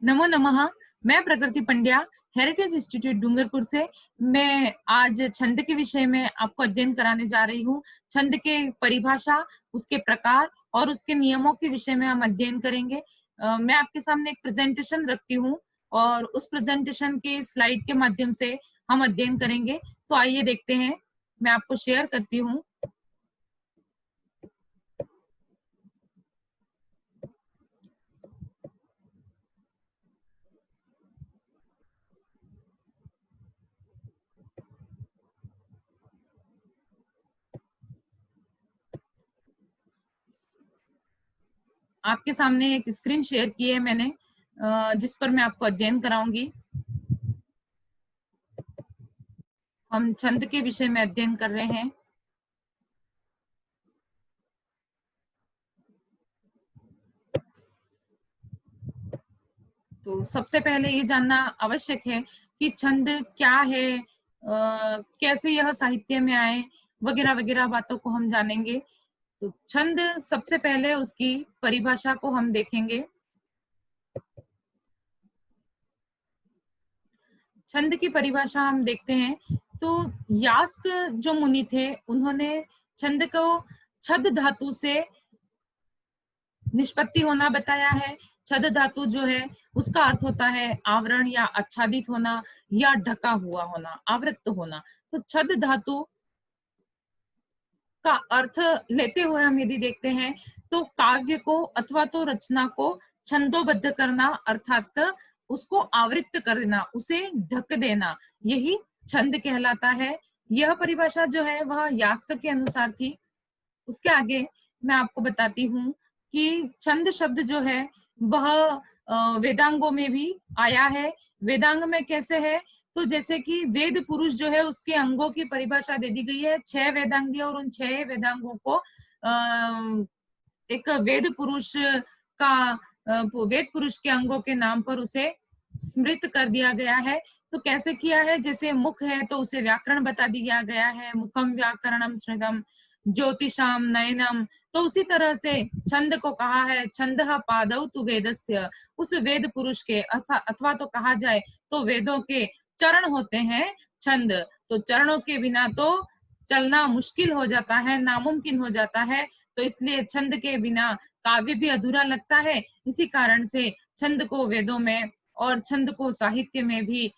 नमो नमः। मैं प्रकृति पंड्या, हेरिटेज इंस्टीट्यूट डूंगरपुर से। मैं आज छंद के विषय में आपको अध्ययन कराने जा रही हूँ। छंद के परिभाषा, उसके प्रकार और उसके नियमों के विषय में हम अध्ययन करेंगे। मैं आपके सामने एक प्रेजेंटेशन रखती हूँ और उस प्रेजेंटेशन के स्लाइड के माध्यम से हम अध्ययन करेंगे। तो आइए देखते हैं, मैं आपको शेयर करती हूँ। आपके सामने एक स्क्रीन शेयर की है मैंने, जिस पर मैं आपको अध्ययन कराऊंगी। हम छंद के विषय में अध्ययन कर रहे हैं। तो सबसे पहले ये जानना आवश्यक है कि छंद क्या है, कैसे यह साहित्य में आए, वगैरह वगैरह बातों को हम जानेंगे। तो छंद, सबसे पहले उसकी परिभाषा को हम देखेंगे। छंद की परिभाषा हम देखते हैं तो यास्क जो मुनि थे, उन्होंने छंद को छद धातु से निष्पत्ति होना बताया है। छद धातु जो है उसका अर्थ होता है आवरण या आच्छादित होना या ढका हुआ होना, आवृत होना। तो छद धातु का अर्थ लेते हुए हम यदि देखते हैं तो काव्य को अथवा तो रचना को छंदोबद्ध करना, अर्थात उसको आवृत कर देना, उसे ढक देना, यही छंद कहलाता है। यह परिभाषा जो है वह यास्क के अनुसार थी। उसके आगे मैं आपको बताती हूँ कि छंद शब्द जो है वह वेदांगों में भी आया है। वेदांग में कैसे है, तो जैसे कि वेद पुरुष जो है उसके अंगों की परिभाषा दे दी गई है, 6 वेदांगी, और उन 6 वेदांगों को एक वेद पुरुष का वेद पुरुष के अंगों के नाम पर उसे स्मृत कर दिया गया है। तो कैसे किया है, जैसे मुख है तो उसे व्याकरण बता दिया गया है, मुखम व्याकरणम स्मृतम ज्योतिषाम नयनम। तो उसी तरह से छंद को कहा है छंदः पादौ तु वेदस्य, उस वेद पुरुष के अथवा तो कहा जाए तो वेदों के चरण होते हैं छंद। तो चरणों के बिना तो चलना मुश्किल हो जाता है, नामुमकिन हो जाता है। तो इसलिए छंद के बिना काव्य भी अधूरा लगता है। इसी कारण से छंद को वेदों में और छंद को साहित्य में भी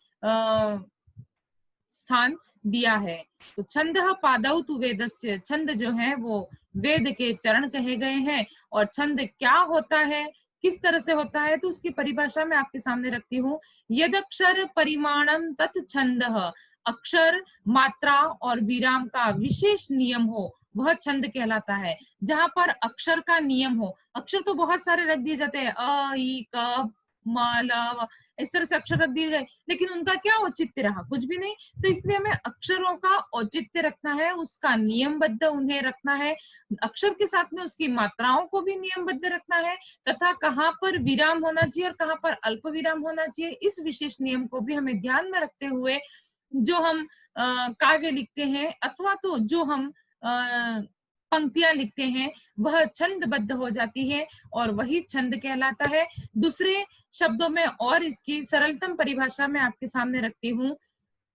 स्थान दिया है। तो छंद पादौ तु वेदस्य, छंद जो है वो वेद के चरण कहे गए हैं। और छंद क्या होता है, किस तरह से होता है, तो उसकी परिभाषा मैं आपके सामने रखती हूँ। यद अक्षर परिमाणम तत् छंद, अक्षर, मात्रा और विराम का विशेष नियम हो वह छंद कहलाता है। जहां पर अक्षर का नियम हो, अक्षर तो बहुत सारे रख दिए जाते हैं, अ ई क म ल, इस तरह से अक्षर रख दिए गए, लेकिन उनका क्या औचित्य रहा, कुछ भी नहीं। तो इसलिए हमें अक्षरों का औचित्य रखना है, उसका नियमबद्ध उन्हें रखना है। अक्षर के साथ में उसकी मात्राओं को भी नियमबद्ध रखना है, तथा कहाँ पर विराम होना चाहिए और कहाँ पर अल्प विराम होना चाहिए, इस विशेष नियम को भी हमें ध्यान में रखते हुए जो हम काव्य लिखते हैं अथवा तो जो हम पंक्तियां लिखते हैं वह छंदबद्ध हो जाती है और वही छंद कहलाता है। दूसरे शब्दों में और इसकी सरलतम परिभाषा मैं आपके सामने रखती हूँ।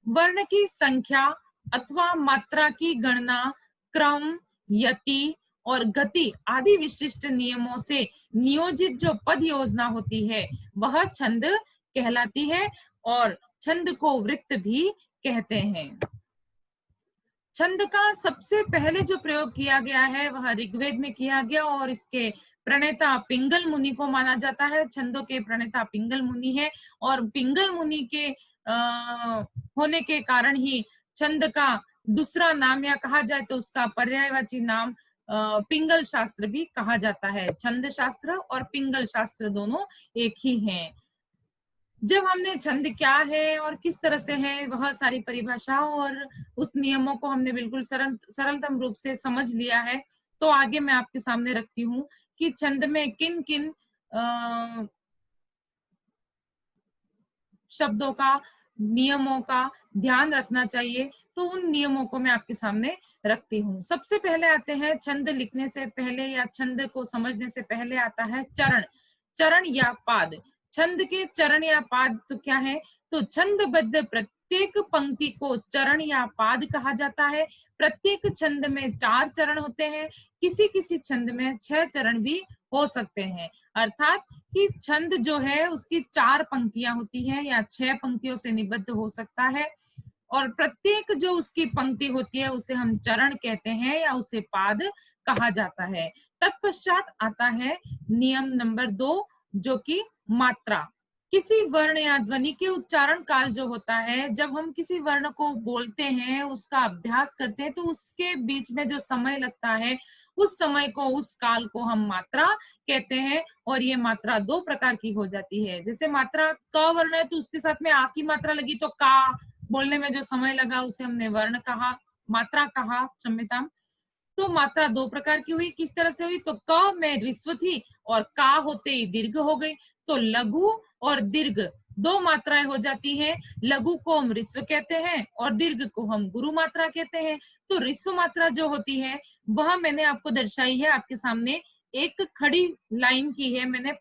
वर्ण की संख्या अथवा मात्रा की गणना क्रम, यति और गति आदि विशिष्ट नियमों से नियोजित जो पद योजना होती है वह छंद कहलाती है, और छंद को वृत्त भी कहते हैं। छंद का सबसे पहले जो प्रयोग किया गया है वह ऋग्वेद में किया गया, और इसके प्रणेता पिंगल मुनि को माना जाता है। छंदों के प्रणेता पिंगल मुनि है, और पिंगल मुनि के होने के कारण ही छंद का दूसरा नाम, या कहा जाए तो उसका पर्यायवाची नाम पिंगल शास्त्र भी कहा जाता है। छंद शास्त्र और पिंगल शास्त्र दोनों एक ही हैं। जब हमने छंद क्या है और किस तरह से है वह सारी परिभाषा और उस नियमों को हमने बिल्कुल सरलतम रूप से समझ लिया है, तो आगे मैं आपके सामने रखती हूँ कि छंद में किन किन शब्दों का, नियमों का ध्यान रखना चाहिए। तो उन नियमों को मैं आपके सामने रखती हूँ। सबसे पहले आते हैं, छंद लिखने से पहले या छंद को समझने से पहले आता है चरण। चरण या पाद। छंद के चरण या पाद तो क्या है, तो छंदबद्ध प्रत्येक पंक्ति को चरण या पाद कहा जाता है। प्रत्येक छंद में 4 चरण होते हैं, किसी किसी छंद में 6 चरण भी हो सकते हैं। अर्थात कि छंद जो है उसकी 4 पंक्तियां होती हैं या 6 पंक्तियों से निबद्ध हो सकता है, और प्रत्येक जो उसकी पंक्ति होती है उसे हम चरण कहते हैं या उसे पाद कहा जाता है। तत्पश्चात आता है नियम नंबर 2, जो कि मात्रा। किसी वर्ण या ध्वनि के उच्चारण काल जो होता है, जब हम किसी वर्ण को बोलते हैं, उसका अभ्यास करते हैं, तो उसके बीच में जो समय लगता है, उस समय को, उस काल को हम मात्रा कहते हैं। और ये मात्रा 2 प्रकार की हो जाती है। जैसे मात्रा क वर्ण है तो उसके साथ में आ की मात्रा लगी तो का बोलने में जो समय लगा उसे हमने वर्ण कहा, मात्रा कहा, क्षम्यताम। तो मात्रा 2 प्रकार की हुई। किस तरह से हुई, तो क में ऋस्व थी और का होते ही दीर्घ हो गई, तो लघु और दीर्घ 2 मात्राएं हो जाती हैं। लघु को हम ऋस्व कहते हैं और दीर्घ को हम गुरु मात्रा कहते हैं। तो ऋस्व मात्रा जो होती है वह मैंने आपको दर्शाई है, आपके सामने एक खड़ी लाइन की है मैंने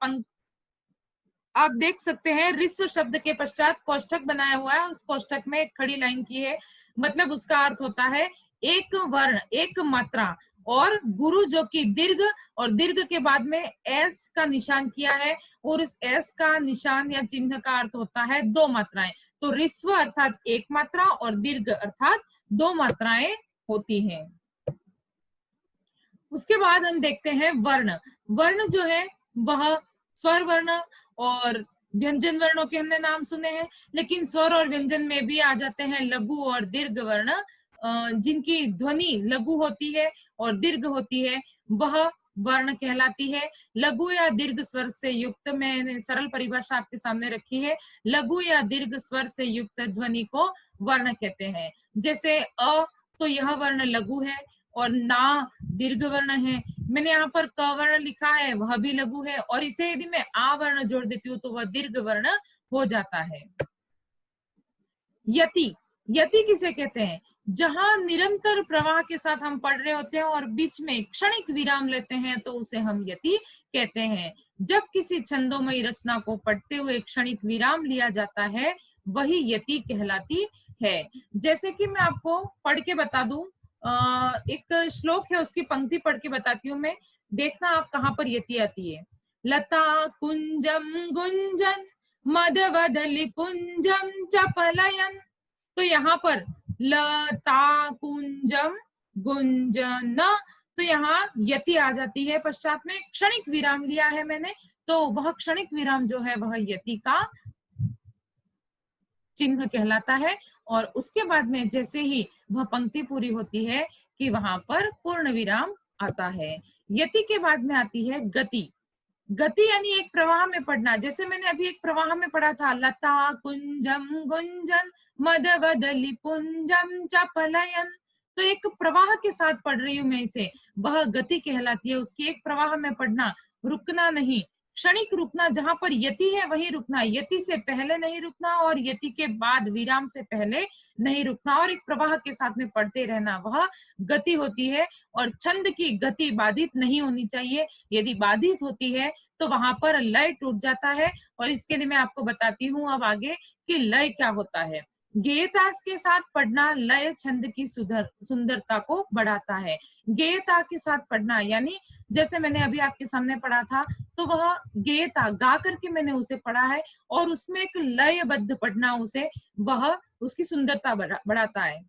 आप देख सकते हैं ऋस्व शब्द के पश्चात कोष्ठक बनाया हुआ है, उस कोष्ठक में एक खड़ी लाइन की है, मतलब उसका अर्थ होता है एक वर्ण, एक मात्रा। और गुरु जो कि दीर्घ, और दीर्घ के बाद में एस का निशान किया है, और इस एस का निशान या चिन्ह का अर्थ होता है 2 मात्राएं। तो ऋस्व अर्थात 1 मात्रा और दीर्घ अर्थात 2 मात्राएं होती हैं। उसके बाद हम देखते हैं वर्ण। वर्ण जो है वह स्वर वर्ण और व्यंजन वर्णों के हमने नाम सुने हैं, लेकिन स्वर और व्यंजन में भी आ जाते हैं लघु और दीर्घ वर्ण। जिनकी ध्वनि लघु होती है और दीर्घ होती है वह वर्ण कहलाती है। लघु या दीर्घ स्वर से युक्त, मैंने सरल परिभाषा आपके सामने रखी है, लघु या दीर्घ स्वर से युक्त ध्वनि को वर्ण कहते हैं। जैसे अ, तो यह वर्ण लघु है, और ना दीर्घ वर्ण है। मैंने यहाँ पर क वर्ण लिखा है, वह भी लघु है, और इसे यदि मैं आ वर्ण जोड़ देती हूँ तो वह दीर्घ वर्ण हो जाता है। यति, यति किसे कहते हैं, जहां निरंतर प्रवाह के साथ हम पढ़ रहे होते हैं और बीच में क्षणिक विराम लेते हैं तो उसे हम यति कहते हैं। जब किसी छंदोमयी रचना को पढ़ते हुए क्षणिक विराम लिया जाता है वही यति कहलाती है। जैसे कि मैं आपको पढ़ के बता दूं, एक श्लोक है, उसकी पंक्ति पढ़ के बताती हूँ मैं, देखना आप कहाँ पर यति आती है। लता कुंजम गुंजन मदवदलि पुंजम चपलयन, तो यहाँ पर लता कुंजम गुंजन, तो यहाँ यति आ जाती है। पश्चात में क्षणिक विराम लिया है मैंने, तो वह क्षणिक विराम जो है वह यति का चिन्ह कहलाता है। और उसके बाद में जैसे ही वह पंक्ति पूरी होती है कि वहां पर पूर्ण विराम आता है। यति के बाद में आती है गति। गति यानी एक प्रवाह में पढ़ना। जैसे मैंने अभी एक प्रवाह में पढ़ा था, लता कुंजम गुंजन मदवदलि पुंजम चपलयन, तो एक प्रवाह के साथ पढ़ रही हूं मैं इसे, वह गति कहलाती है। उसकी एक प्रवाह में पढ़ना, रुकना नहीं, क्षणिक रुकना, जहां पर यति है वही रुकना, यति से पहले नहीं रुकना और यति के बाद विराम से पहले नहीं रुकना, और एक प्रवाह के साथ में पढ़ते रहना, वह गति होती है। और छंद की गति बाधित नहीं होनी चाहिए, यदि बाधित होती है तो वहां पर लय टूट जाता है। और इसके लिए मैं आपको बताती हूँ अब आगे कि लय क्या होता है। गेयता के साथ पढ़ना लय छंद की सुंदरता को बढ़ाता है। गेयता के साथ पढ़ना यानी जैसे मैंने अभी आपके सामने पढ़ा था, तो वह गेयता गा करके मैंने उसे पढ़ा है, और उसमें एक लयबद्ध पढ़ना उसे, वह उसकी सुंदरता बढ़ाता है।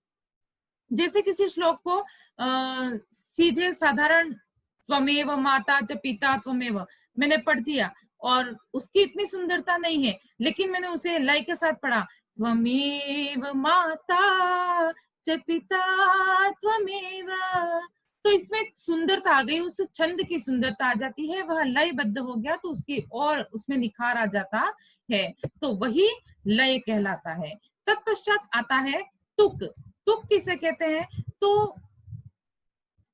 जैसे किसी श्लोक को सीधे साधारण त्वमेव माता च पिता त्वमेव मैंने पढ़ दिया और उसकी इतनी सुंदरता नहीं है, लेकिन मैंने उसे लय के साथ पढ़ा, त्वमेव माता च पिता त्वमेव, तो इसमें सुंदरता आ गई, उस छंद की सुंदरता आ जाती है, वह लयबद्ध हो गया तो उसकी और उसमें निखार आ जाता है, तो वही लय कहलाता है। तत्पश्चात आता है तुक। तुक किसे कहते हैं, तो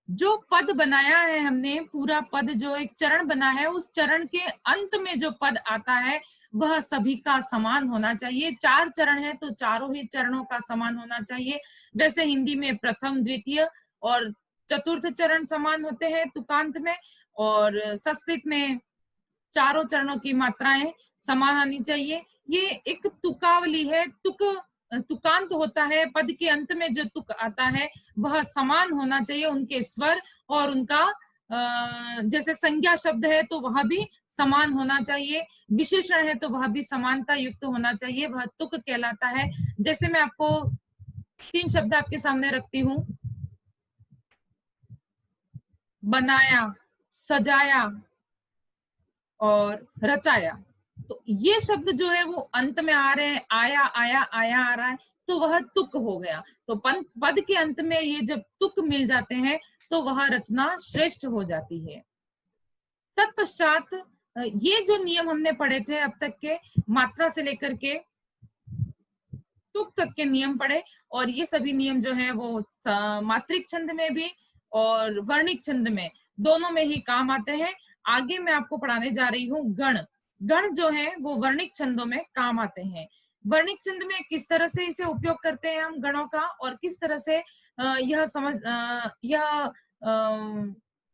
जो पद बनाया है हमने, पूरा पद जो एक चरण बना है, उस चरण के अंत में जो पद आता है वह सभी का समान होना चाहिए। 4 चरण है तो चारों ही चरणों का समान होना चाहिए। वैसे हिंदी में प्रथम, द्वितीय और चतुर्थ चरण समान होते हैं तुकांत में, और संस्कृत में चारों चरणों की मात्राएं समान आनी चाहिए। ये एक तुकावली है, तुकांत होता है, पद के अंत में जो तुक आता है वह समान होना चाहिए, उनके स्वर और उनका जैसे संज्ञा शब्द है तो वह भी समान होना चाहिए, विशेषण है तो वह भी समानता युक्त होना चाहिए, वह तुक कहलाता है। जैसे मैं आपको 3 शब्द आपके सामने रखती हूँ, बनाया, सजाया और रचाया। तो ये शब्द जो है वो अंत में आ रहे हैं, आया आया आया आ रहा है, तो वह तुक हो गया। तो पद के अंत में ये जब तुक मिल जाते हैं तो वह रचना श्रेष्ठ हो जाती है। तत्पश्चात ये जो नियम हमने पढ़े थे अब तक के, मात्रा से लेकर के तुक तक के नियम पढ़े, और ये सभी नियम जो है वो मात्रिक छंद में भी और वर्णिक छंद में दोनों में ही काम आते हैं। आगे मैं आपको पढ़ाने जा रही हूँ गण। गण जो है वो वर्णिक छंदों में काम आते हैं। वर्णिक छंद में किस तरह से इसे उपयोग करते हैं हम गणों का, और किस तरह से यह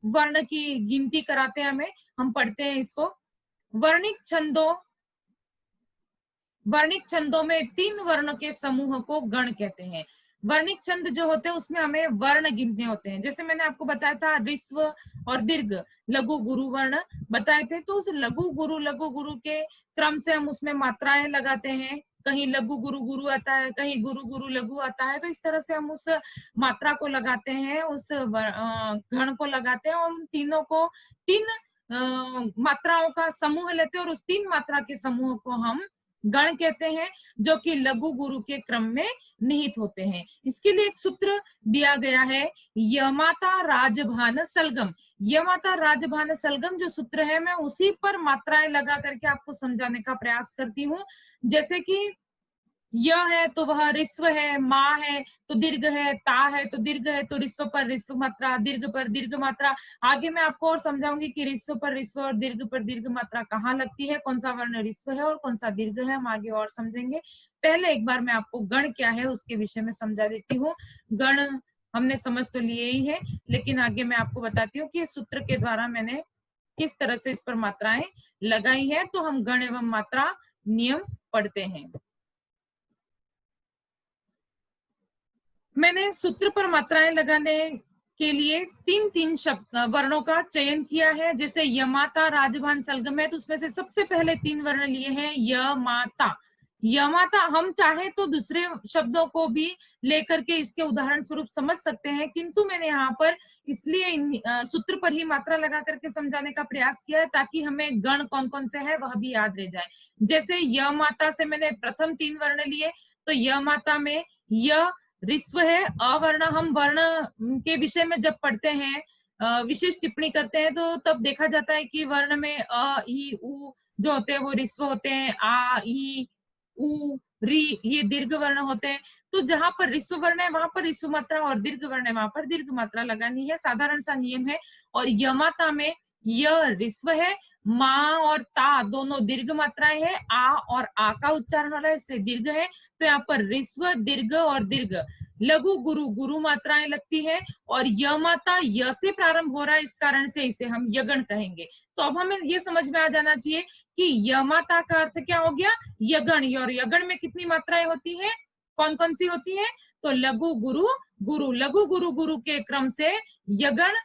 वर्ण की गिनती कराते हैं हमें, हम पढ़ते हैं इसको। वर्णिक छंदों में 3 वर्ण के समूह को गण कहते हैं। वर्णिक छंद जो होते हैं उसमें हमें वर्ण गिनने होते हैं। जैसे मैंने आपको बताया था ऋस्व और दीर्घ लघु गुरु वर्ण बताए थे, तो उस लघु गुरु के क्रम से हम उसमें मात्राएं लगाते हैं। कहीं लघु गुरु आता है, कहीं गुरु गुरु लघु आता है, तो इस तरह से हम उस मात्रा को लगाते हैं, उस गण को लगाते हैं, और उन तीनों को 3 मात्राओं का समूह लेते हैं, और उस 3 मात्रा के समूह को हम गण कहते हैं, जो कि लघु गुरु के क्रम में निहित होते हैं। इसके लिए एक सूत्र दिया गया है, यमाता राजभान सलगम। यमाता राजभान सलगम जो सूत्र है, मैं उसी पर मात्राएं लगा करके आपको समझाने का प्रयास करती हूँ। जैसे कि य है तो वह ऋस्व है, मा है तो दीर्घ है, ता है तो दीर्घ है, तो ऋस्व पर ऋस्व मात्रा, दीर्घ पर दीर्घ मात्रा। आगे मैं आपको और समझाऊंगी कि ऋस्व पर ऋस्व और दीर्घ पर दीर्घ मात्रा कहाँ लगती है, कौन सा वर्ण ऋस्व है और कौन सा दीर्घ है, हम आगे और समझेंगे। पहले एक बार मैं आपको गण क्या है उसके विषय में समझा देती हूँ। गण हमने समझ तो लिए ही है, लेकिन आगे मैं आपको बताती हूँ कि इस सूत्र के द्वारा मैंने किस तरह से इस पर मात्राएं लगाई है। तो हम गण एवं मात्रा नियम पढ़ते हैं। मैंने सूत्र पर मात्राएं लगाने के लिए 3 शब्द वर्णों का चयन किया है। जैसे यमाता राजभान सलगम है, तो उसमें से सबसे पहले 3 वर्ण लिए हैं यमाता। यमाता हम चाहे तो दूसरे शब्दों को भी लेकर के इसके उदाहरण स्वरूप समझ सकते हैं, किंतु मैंने यहाँ पर इसलिए सूत्र पर ही मात्रा लगा करके समझाने का प्रयास किया है, ताकि हमें गण कौन कौन से है वह भी याद रह जाए। जैसे यमाता से मैंने प्रथम 3 वर्ण लिए, तो यमाता में य ऋस्व है। अवर्ण हम वर्ण के विषय में जब पढ़ते हैं, विशेष टिप्पणी करते हैं, तो तब देखा जाता है कि वर्ण में अ ई उ जो होते हैं वो ऋस्व होते हैं, आ ई उ री ये दीर्घ वर्ण होते हैं। तो जहां पर ऋस्व वर्ण है वहां पर ऋस्व मात्रा, और दीर्घ वर्ण है वहां पर दीर्घ मात्रा लगानी है, साधारण सा नियम है। और यमाता में य ऋस्व है, मा और ता दोनों दीर्घ मात्राएं हैं, आ और आ का उच्चारण हो रहा है इसलिए दीर्घ है। तो यहाँ पर ऋस्व दीर्घ और दीर्घ लघु गुरु गुरु मात्राएं लगती है, और य माता य से प्रारंभ हो रहा है, इस कारण से इसे हम यगण कहेंगे। तो अब हमें ये समझ में आ जाना चाहिए कि य माता का अर्थ क्या हो गया, यगण। और यगण में कितनी मात्राएं होती हैं, कौन कौन सी होती है, तो लघु गुरु गुरु, लघु गुरु गुरु के क्रम से यगण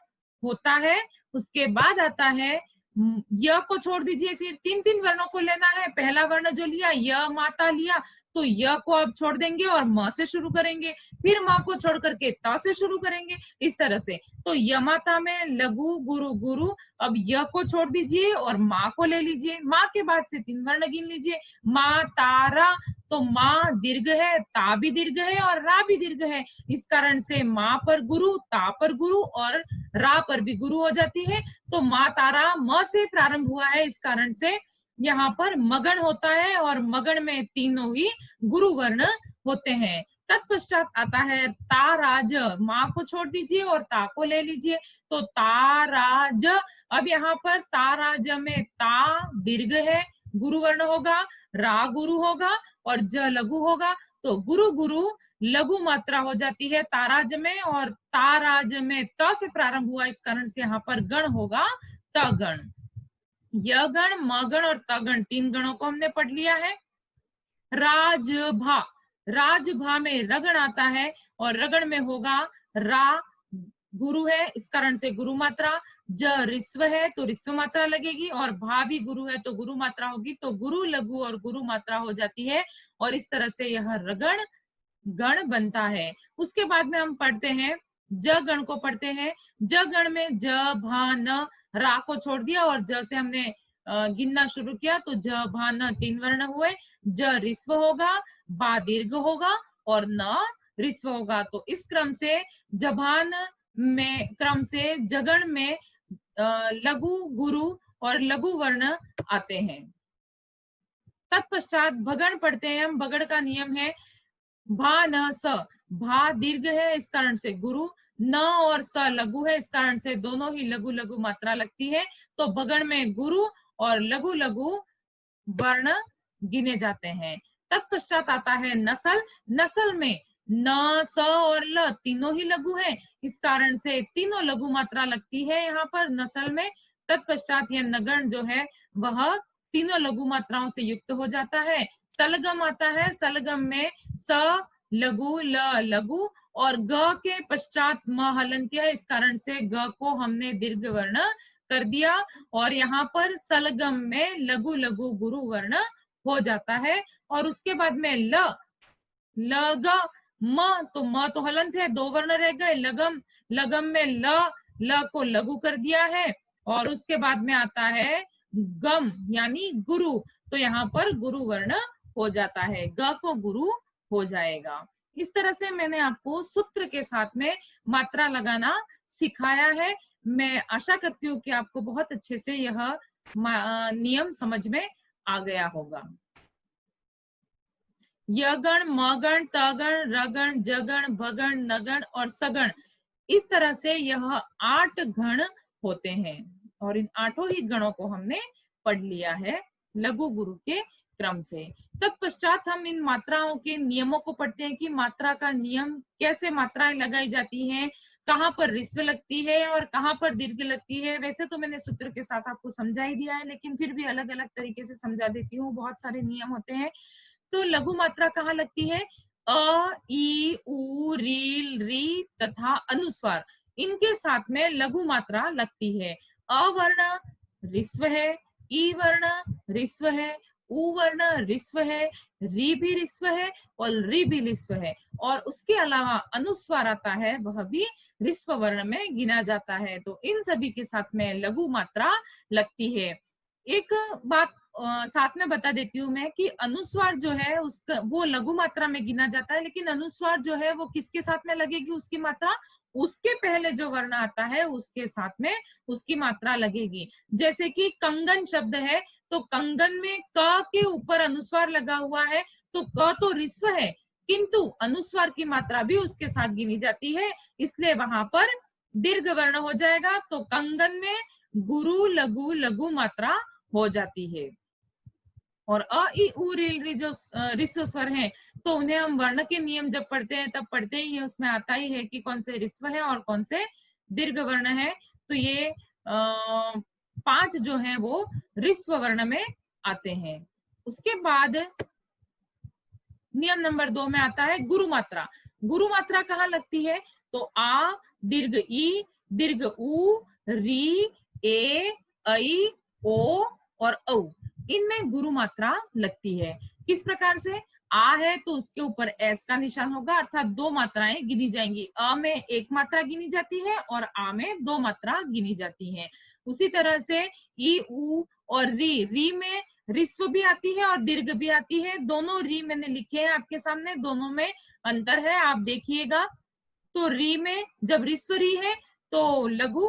होता है। उसके बाद आता है य को छोड़ दीजिए, फिर 3 वर्णों को लेना है। पहला वर्ण जो लिया य माता लिया, तो य को अब छोड़ देंगे और म से शुरू करेंगे, फिर म को छोड़ करके त से शुरू करेंगे, इस तरह से। तो य माता में लघु गुरु गुरु, अब य को छोड़ दीजिए और माँ को ले लीजिए, माँ के बाद से 3 वर्ण गिन लीजिए, मा तारा। तो माँ दीर्घ है, ता भी दीर्घ है और रा भी दीर्घ है, इस कारण से माँ पर गुरु, ता पर गुरु और रा पर भी गुरु हो जाती है। तो मा तारा म से प्रारंभ हुआ है, इस कारण से यहाँ पर मगण होता है, और मगण में तीनों ही गुरु वर्ण होते हैं। तत्पश्चात आता है ताराज, माँ को छोड़ दीजिए और ता को ले लीजिए, तो ताराज। अब यहाँ पर ताराज में ता दीर्घ है, गुरु वर्ण होगा, रा गुरु होगा और ज लघु होगा, तो गुरु गुरु लघु मात्रा हो जाती है ताराज में, और ताराज में त से प्रारंभ हुआ, इस कारण से यहाँ पर गण होगा तगण। य गण, म गण और त गण, तीन गणों को हमने पढ़ लिया है। राजभा, राजभा में रगण आता है और रगण में होगा रा, गुरु है इस कारण से गुरु मात्रा, ज रिस्व है तो रिस्व मात्रा लगेगी, और भा भी गुरु है तो गुरु मात्रा होगी, तो गुरु लघु और गुरु मात्रा हो जाती है, और इस तरह से यह रगण गण बनता है। उसके बाद में हम पढ़ते हैं ज गण को पढ़ते हैं। ज गण में ज भा न, रा को छोड़ दिया और ज से हमने गिनना शुरू किया, तो ज भा न तीन वर्ण हुए, ज रिस्व होगा, बा दीर्घ होगा और न रिस्व होगा। तो इस क्रम से जभान में क्रम से जगण में लघु गुरु और लघु वर्ण आते हैं। तत्पश्चात भगण पढ़ते हैं हम। भगण का नियम है भा न स, भा दीर्घ है इस कारण से गुरु, न और स लघु है इस कारण से दोनों ही लघु लघु मात्रा लगती है, तो भगण में गुरु और लघु लघु वर्ण गिने जाते हैं। तत्पश्चात आता है नस्ल। नस्ल में न, स और ल तीनों ही लघु हैं, इस कारण से तीनों लघु मात्रा लगती है यहाँ पर नस्ल में। तत्पश्चात यह नगण जो है वह तीनों लघु मात्राओं से युक्त हो जाता है। सलगम आता है। सलगम में स लघु, ल लघु और ग के पश्चात म हलंत्य है, इस कारण से ग को हमने दीर्घ वर्ण कर दिया, और यहाँ पर सलगम में लघु लघु गुरु वर्ण हो जाता है। और उसके बाद में ल, लग, म तो हलंत है, दो वर्ण रह गए। लगम, लगम में ल को लघु कर दिया है, और उसके बाद में आता है गम यानी गुरु, तो यहाँ पर गुरु वर्ण हो जाता है, ग को गुरु हो जाएगा। इस तरह से मैंने आपको सूत्र के साथ में मात्रा लगाना सिखाया है। मैं आशा करती हूँ कि आपको बहुत अच्छे से यह नियम समझ में आ गया होगा। यगण, मगण, तगण, रगण, जगण, भगण, नगण और सगण, इस तरह से यह 8 गण होते हैं, और इन 8 ही गणों को हमने पढ़ लिया है लघु गुरु के क्रम से। तत्पश्चात हम इन मात्राओं के नियमों को पढ़ते हैं कि मात्रा का नियम कैसे मात्राएं लगाई जाती हैं, कहाँ पर रिस्व लगती है और कहाँ पर दीर्घ लगती है। वैसे तो मैंने सूत्र के साथ आपको समझा ही दिया है, लेकिन फिर भी अलग अलग तरीके से समझा देती हूँ, बहुत सारे नियम होते हैं। तो लघु मात्रा कहाँ लगती है? अ, ई, उ, रील, री तथा अनुस्वार, इनके साथ में लघु मात्रा लगती है। अ वर्ण रिस्व है, ई वर्ण रिस्व है, उ वर्ण रिस्व है, री भी रिस्व है और री भी रिस्व है, और उसके अलावा अनुस्वार आता है वह भी रिस्व वर्ण में गिना जाता है। तो इन सभी के साथ में लघु मात्रा लगती है। एक बात साथ में बता देती हूँ मैं कि अनुस्वार जो है उसका वो लघु मात्रा में गिना जाता है, लेकिन अनुस्वार जो है वो किसके साथ में लगेगी उसकी मात्रा? उसके पहले जो वर्ण आता है उसके साथ में उसकी मात्रा लगेगी। जैसे कि कंगन शब्द है, तो कंगन में क के ऊपर अनुस्वार लगा हुआ है, तो क तो रिस्व है, किंतु अनुस्वार की मात्रा भी उसके साथ गिनी जाती है, इसलिए वहां पर दीर्घ वर्ण हो जाएगा। तो कंगन में गुरु लघु लघु मात्रा हो जाती है। और अ, ई, उ, रील, री जो रिस्व स्वर हैं, तो उन्हें हम वर्ण के नियम जब पढ़ते हैं तब पढ़ते ही है, उसमें आता ही है कि कौन से रिस्व है और कौन से दीर्घ वर्ण है। तो ये 5 जो है वो रिस्व वर्ण में आते हैं। उसके बाद नियम नंबर 2 में आता है गुरु मात्रा। गुरु मात्रा कहाँ लगती है? तो आ, दीर्घ ई, दीर्घ उ, री, ए, ऐ, ओ और औ, इनमें गुरु मात्रा लगती है। किस प्रकार से? आ है तो उसके ऊपर एस का निशान होगा, अर्थात 2 मात्राएं गिनी जाएंगी। अ में 1 मात्रा गिनी जाती है और आ में 2 मात्रा गिनी जाती है। उसी तरह से ई, उ और री, री में रिस्व भी आती है और दीर्घ भी आती है। दोनों री मैंने लिखे हैं आपके सामने, दोनों में अंतर है, आप देखिएगा। तो री में जब रिस्व री है तो लघु,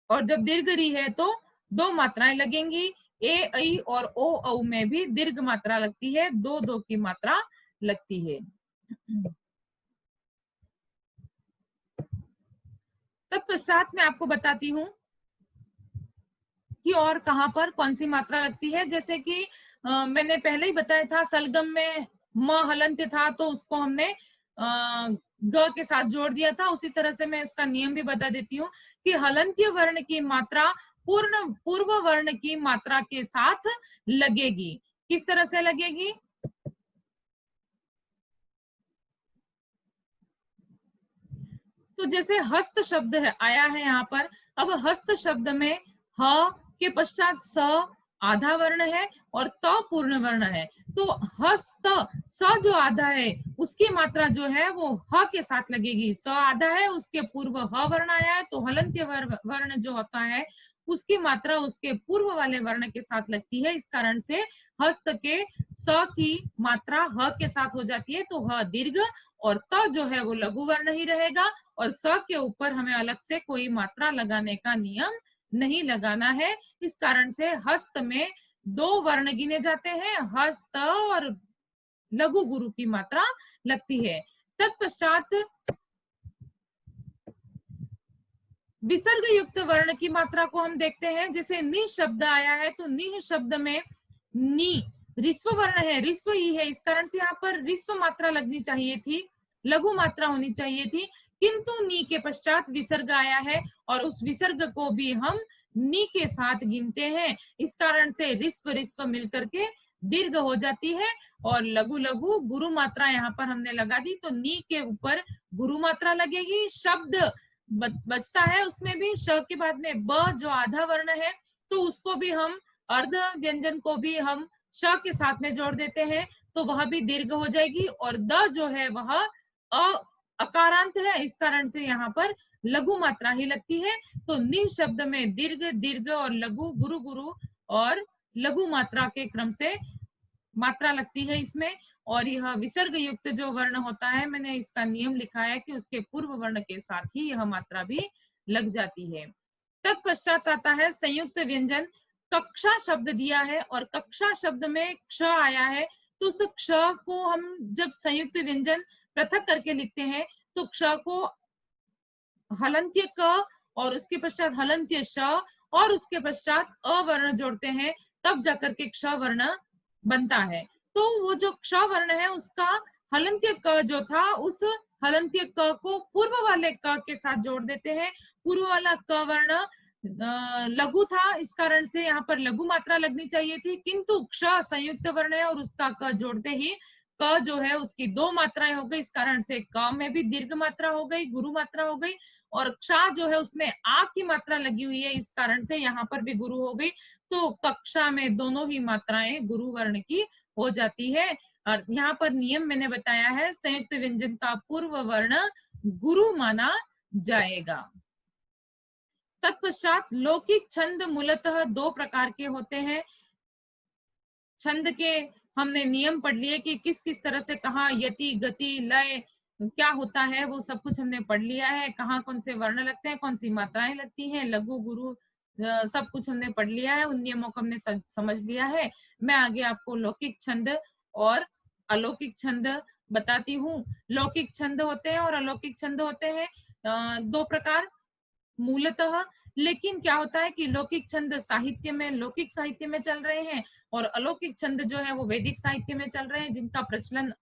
और जब दीर्घ री है तो 2 मात्राएं लगेंगी। ए, ऐ और ओ, औ में भी दीर्घ मात्रा लगती है, 2 की मात्रा लगती है। तत्पश्चात मैं आपको बताती हूँ कि और कहाँ पर कौन सी मात्रा लगती है। जैसे कि मैंने पहले ही बताया था, सलगम में म हलंत था तो उसको हमने ग के साथ जोड़ दिया था, उसी तरह से मैं उसका नियम भी बता देती हूँ कि हलंत्य वर्ण की मात्रा पूर्व वर्ण की मात्रा के साथ लगेगी। किस तरह से लगेगी? तो जैसे हस्त शब्द है आया है यहाँ पर, अब हस्त शब्द में ह के पश्चात स आधा वर्ण है और त पूर्ण वर्ण है। तो हस्त स जो आधा है उसकी मात्रा जो है वो ह के साथ लगेगी। स आधा है, उसके पूर्व ह वर्ण आया है, तो हलंत्य वर्ण जो होता है उसकी मात्रा उसके पूर्व वाले वर्ण के साथ लगती है। इस कारण से हस्त के स की मात्रा ह के साथ हो जाती है, तो ह दीर्घ और त जो है वो लघु वर्ण ही रहेगा, और स के ऊपर हमें अलग से कोई मात्रा लगाने का नियम नहीं लगाना है। इस कारण से हस्त में दो वर्ण गिने जाते हैं, हस्त और लघु गुरु की मात्रा लगती है। तत्पश्चात विसर्ग युक्त वर्ण की मात्रा को हम देखते हैं। जैसे नि शब्द आया है, तो नि शब्द में नी रिस्व वर्ण है, रिस्व ही है, इस कारण से यहाँ पर रिस्व मात्रा लगनी चाहिए थी, लघु मात्रा होनी चाहिए थी, किंतु नी के पश्चात विसर्ग आया है और उस विसर्ग को भी हम नी के साथ गिनते हैं। इस कारण से रिस्व रिस्व मिलकर के दीर्घ हो जाती है और लघु लघु गुरु मात्रा यहाँ पर हमने लगा दी, तो नी के ऊपर गुरु मात्रा लगेगी। शब्द बचता है, उसमें भी श के बाद में ब जो आधा वर्ण है, तो उसको भी हम अर्ध व्यंजन को भी हम श के साथ में जोड़ देते हैं, तो वह भी दीर्घ हो जाएगी। और द जो है वह अकारांत है, इस कारण से यहाँ पर लघु मात्रा ही लगती है। तो नि शब्द में दीर्घ दीर्घ और लघु गुरु गुरु और लघु मात्रा के क्रम से मात्रा लगती है इसमें। और यह विसर्ग युक्त जो वर्ण होता है, मैंने इसका नियम लिखा है कि उसके पूर्व वर्ण के साथ ही यह मात्रा भी लग जाती है। तत्पश्चात आता है संयुक्त व्यंजन। कक्षा शब्द दिया है और कक्षा शब्द में क्ष आया है, तो उस क्ष को हम जब संयुक्त व्यंजन पृथक करके लिखते हैं, तो क्ष को हलंत्य क और उसके पश्चात हलंत्य श और उसके पश्चात अ वर्ण जोड़ते हैं, तब जाकर के क्ष वर्ण बनता है। तो वो जो क्ष वर्ण है उसका हलंत्य क जो था, उस हलंत्य क को पूर्व वाले क के साथ जोड़ देते हैं। पूर्व वाला क वर्ण लघु था, इस कारण से यहाँ पर लघु मात्रा लगनी चाहिए थी, किंतु क्ष संयुक्त वर्ण है और उसका क जोड़ते ही क जो है उसकी दो मात्राएं हो गई, इस कारण से क में भी दीर्घ मात्रा हो गई, गुरु मात्रा हो गई। और क्षा जो है उसमें आ की मात्रा लगी हुई है, इस कारण से यहाँ पर भी गुरु हो गई। तो कक्षा में दोनों ही मात्राएं गुरु वर्ण की हो जाती है। और यहाँ पर नियम मैंने बताया है, संयुक्त व्यंजन का पूर्व वर्ण गुरु माना जाएगा। तत्पश्चात लौकिक छंद मूलतः दो प्रकार के होते हैं। छंद के हमने नियम पढ़ लिए कि किस किस तरह से कहाँ यति गति लय क्या होता है, वो सब कुछ हमने पढ़ लिया है। कहाँ कौन से वर्ण लगते हैं, कौन सी मात्राएं लगती हैं, लघु गुरु सब कुछ हमने पढ़ लिया है, उन नियमों को हमने समझ लिया है। मैं आगे आपको लौकिक छंद और अलौकिक छंद बताती हूँ। लौकिक छंद होते हैं और अलौकिक छंद होते हैं दो प्रकार मूलतः। लेकिन क्या होता है कि लौकिक छंद साहित्य में, लौकिक साहित्य में चल रहे हैं और अलौकिक छंद जो है वो वैदिक साहित्य में चल रहे हैं, जिनका प्रचलन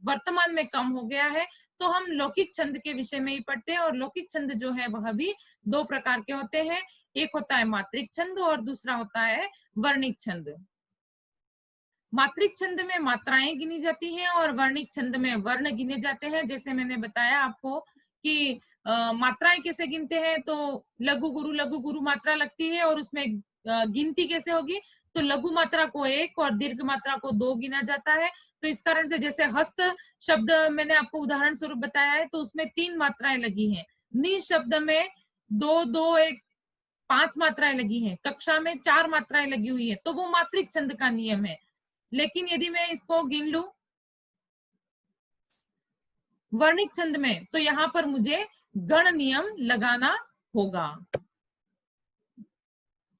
वर्तमान में कम हो गया है। तो हम लौकिक छंद के विषय में ही पढ़ते हैं। और लौकिक छंद जो है वह भी दो प्रकार के होते हैं, एक होता है मात्रिक छंद और दूसरा होता है वर्णिक छंद। मात्रिक छंद में मात्राएं गिनी जाती हैं और वर्णिक छंद में वर्ण गिने जाते हैं। जैसे मैंने बताया आपको कि मात्राएं कैसे गिनते हैं, तो लघु गुरु मात्रा लगती है और उसमें गिनती कैसे होगी, तो लघु मात्रा को 1 और दीर्घ मात्रा को 2 गिना जाता है। तो इस कारण से जैसे हस्त शब्द मैंने आपको उदाहरण स्वरूप बताया है, तो उसमें 3 मात्राएं लगी हैं। नि शब्द में 2 2 1 5 मात्राएं लगी हैं, कक्षा में 4 मात्राएं लगी हुई है, तो वो मात्रिक छंद का नियम है। लेकिन यदि मैं इसको गिन लूं वर्णिक छंद में, तो यहाँ पर मुझे गण नियम लगाना होगा।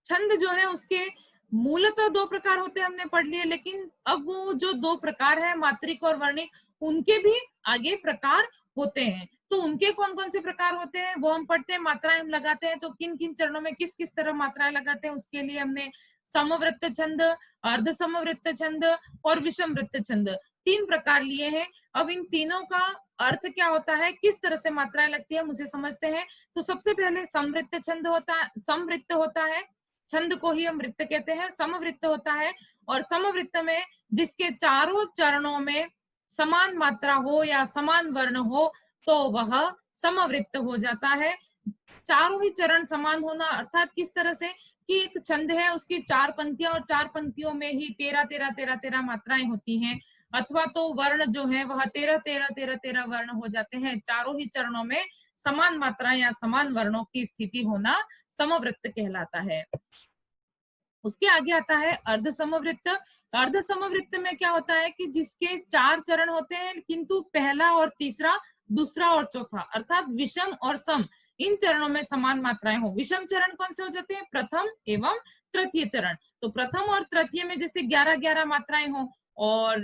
छंद जो है उसके मूलतः दो प्रकार होते हैं, हमने पढ़ लिए, लेकिन अब वो जो दो प्रकार है मात्रिक और वर्णिक, उनके भी आगे प्रकार होते हैं। तो उनके कौन कौन से प्रकार होते हैं वो हम पढ़ते हैं। मात्राएं हम लगाते हैं तो किन किन चरणों में किस किस तरह मात्राएं लगाते हैं, उसके लिए हमने समवृत्त छंद, अर्ध समवृत्त छंद और विषम वृत्त छंद 3 प्रकार लिए हैं। अब इन तीनों का अर्थ क्या होता है, किस तरह से मात्राएं लगती है, मुझे समझते हैं। तो सबसे पहले समवृत्त छंद होता है, समवृत्त होता है, छंद को ही हम वृत्त कहते हैं। समवृत्त होता है, और समवृत्त में जिसके चारों चरणों में समान मात्रा हो या समान वर्ण हो तो वह समवृत्त हो जाता है। चारों ही चरण समान होना अर्थात किस तरह से कि एक छंद है, उसकी 4 पंक्तियां और 4 पंक्तियों में ही 13 मात्राएं होती हैं, अथवा तो वर्ण जो है वह 13 वर्ण हो जाते हैं। चारों ही चरणों में समान मात्राएं या समान वर्णों की स्थिति होना समवृत्त कहलाता है। उसके आगे आता है अर्ध समवृत्त। अर्ध समवृत्त में क्या होता है कि जिसके 4 चरण होते हैं किंतु पहला और तीसरा, दूसरा और चौथा अर्थात विषम और सम इन चरणों में समान मात्राएं हो। विषम चरण कौन से हो जाते हैं, प्रथम एवं तृतीय चरण। तो प्रथम और तृतीय में जैसे 11 मात्राएं हो, और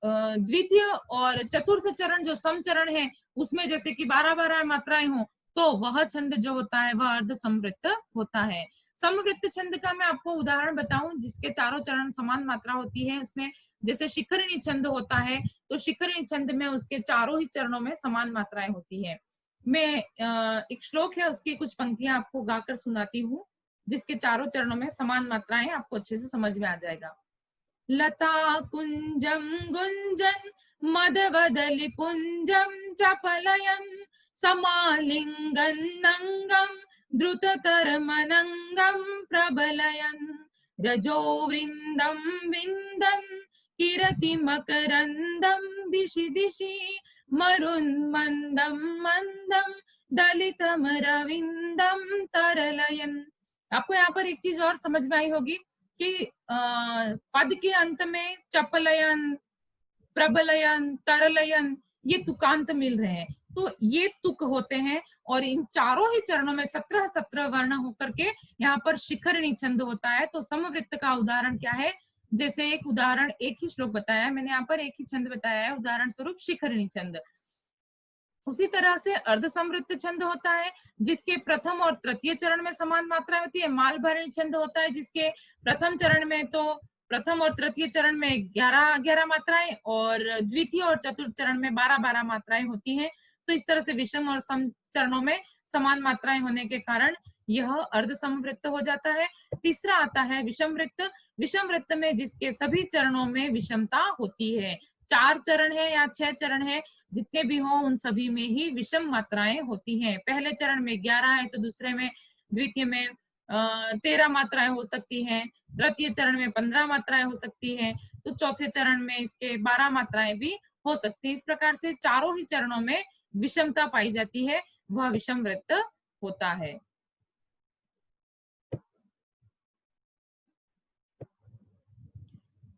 द्वितीय और चतुर्थ चरण जो सम चरण है उसमें जैसे कि 12 मात्राएं हो, तो वह छंद जो होता है वह अर्ध समवृत्त होता है। समवृत्त छंद का मैं आपको उदाहरण बताऊं जिसके चारों चरण समान मात्रा होती है, उसमें जैसे शिखरिणी छंद होता है, तो शिखरिणी छंद में उसके चारों ही चरणों में समान मात्राएं होती है। मैं एक श्लोक है उसकी कुछ पंक्तियां आपको गाकर सुनाती हूँ, जिसके चारों चरणों में समान मात्राएं, आपको अच्छे से समझ में आ जाएगा। लता कुंजम गुंजन मदवदलि पुंजम चपलयन समालिंगन नंगम द्रुततरमनंगम प्रबलयन रजो वृंदम विंदन किरति मकरंदम दिशि दिशि मरुन्मंदम मंदम दलितम रविंदम तरलयन। आपको यहाँ पर एक चीज और समझ में आई होगी कि पद के अंत में चपलयन, प्रबलयन, तरलयन ये तुकांत मिल रहे हैं, तो ये तुक होते हैं। और इन चारों ही चरणों में 17 वर्ण होकर के यहाँ पर शिखरिणी छंद होता है। तो समवृत्त का उदाहरण क्या है, जैसे एक उदाहरण, एक ही श्लोक बताया है मैंने, यहाँ पर एक ही छंद बताया है, उदाहरण स्वरूप शिखरिणी छंद। उसी तरह से अर्ध समवृत्त छंद होता है जिसके प्रथम और तृतीय चरण में समान मात्रा होती है। मालभरणी छंद होता है जिसके प्रथम चरण में तो प्रथम और तृतीय चरण में 11 मात्राएं और द्वितीय और चतुर्थ चरण में 12 मात्राएं होती हैं। तो इस तरह से विषम और सम चरणों में समान मात्राएं होने के कारण यह अर्ध समवृत्त हो जाता है। तीसरा आता है विषम वृत्त। विषम वृत्त में जिसके सभी चरणों में विषमता होती है, 4 चरण है या 6 चरण है, जितने भी हो उन सभी में ही विषम मात्राएं होती हैं। पहले चरण में 11 है तो दूसरे में, द्वितीय में 13 मात्राएं हो सकती हैं, तृतीय चरण में 15 मात्राएं हो सकती हैं, तो चौथे चरण में इसके 12 मात्राएं भी हो सकती है। इस प्रकार से चारों ही चरणों में विषमता पाई जाती है, वह विषम वृत्त होता है।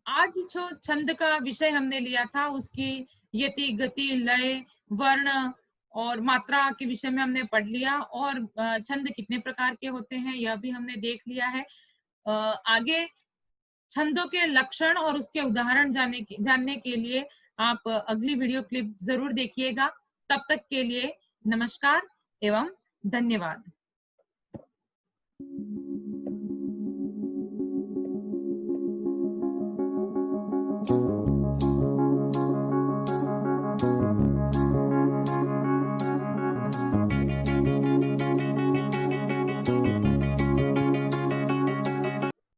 आज जो छंद का विषय हमने लिया था उसकी यति, गति, लय, वर्ण और मात्रा के विषय में हमने पढ़ लिया, और छंद कितने प्रकार के होते हैं यह भी हमने देख लिया है। आगे छंदों के लक्षण और उसके उदाहरण जानने के लिए आप अगली वीडियो क्लिप जरूर देखिएगा। तब तक के लिए नमस्कार एवं धन्यवाद।